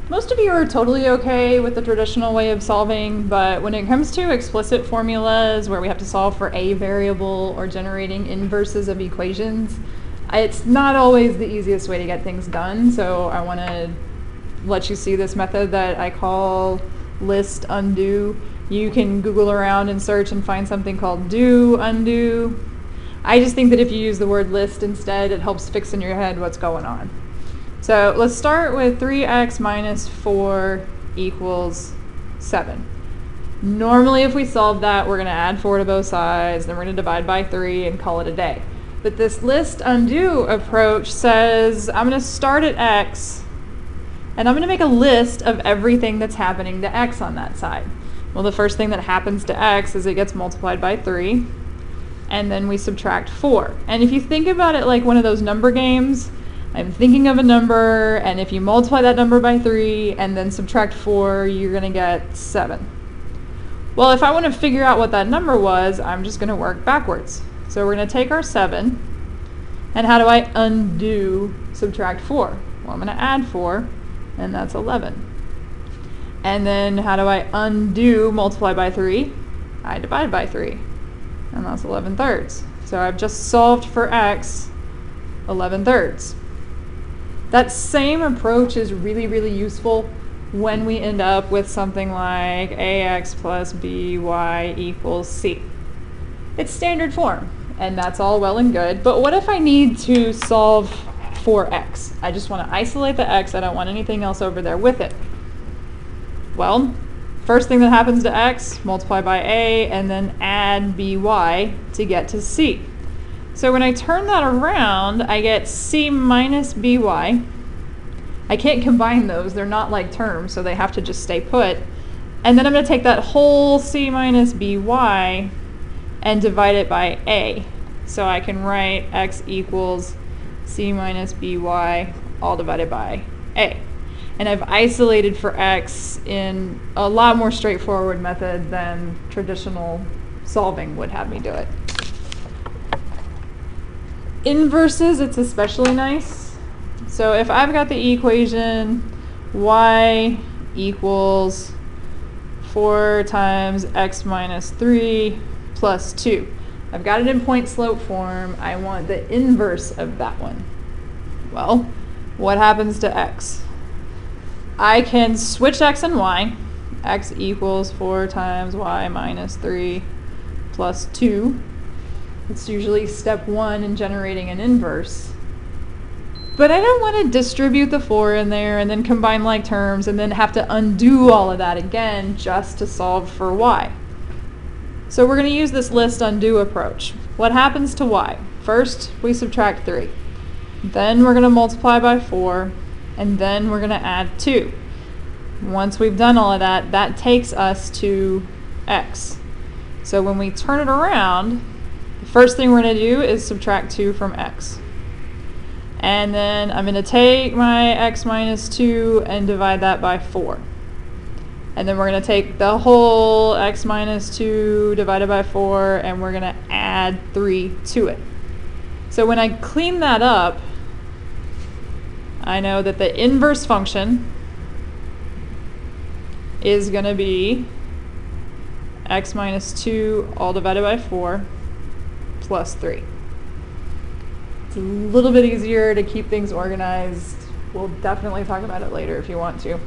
Most of you are totally okay with the traditional way of solving, but when it comes to explicit formulas where we have to solve for a variable or generating inverses of equations, it's not always the easiest way to get things done. So I want to let you see this method that I call list undo. You can Google around and search and find something called do undo. I just think that if you use the word list instead, it helps fix in your head what's going on. So let's start with 3x minus 4 equals 7. Normally if we solve that, we're going to add 4 to both sides, then we're going to divide by 3 and call it a day. But this list undo approach says I'm going to start at x, and I'm going to make a list of everything that's happening to x on that side. Well, the first thing that happens to x is it gets multiplied by 3, and then we subtract 4. And if you think about it like one of those number games, I'm thinking of a number, and if you multiply that number by 3 and then subtract 4, you're going to get 7. Well, if I want to figure out what that number was, I'm just going to work backwards. So we're going to take our 7, and how do I undo subtract 4? Well, I'm going to add 4, and that's 11. And then how do I undo multiply by 3? I divide by 3, and that's 11 thirds. So I've just solved for x 11 thirds. That same approach is really, really useful when we end up with something like ax plus by equals c. It's standard form, and that's all well and good, but what if I need to solve for x? I just want to isolate the x, I don't want anything else over there with it. Well, first thing that happens to x, multiply by a, and then add by to get to c. So when I turn that around, I get c minus by. I can't combine those, they're not like terms, so they have to just stay put. And then I'm going to take that whole c minus by and divide it by a. So I can write x equals c minus by all divided by a. And I've isolated for x in a lot more straightforward method than traditional solving would have me do it. Inverses, it's especially nice. So if I've got the equation y equals 4 times x minus 3 plus 2. I've got it in point slope form. I want the inverse of that one. Well, what happens to x? I can switch x and y. X equals 4 times y minus 3 plus 2. It's usually step 1 in generating an inverse. But I don't want to distribute the 4 in there and then combine like terms and then have to undo all of that again just to solve for y. So we're going to use this list undo approach. What happens to y? First, we subtract 3. Then we're going to multiply by 4, and then we're going to add 2. Once we've done all of that, that takes us to x. So when we turn it around, the first thing we're going to do is subtract 2 from x. And then I'm going to take my x minus 2 and divide that by 4. And then we're going to take the whole x minus 2 divided by 4, and we're going to add 3 to it. So when I clean that up, I know that the inverse function is going to be x minus 2 all divided by 4 plus 3. It's a little bit easier to keep things organized. We'll definitely talk about it later if you want to.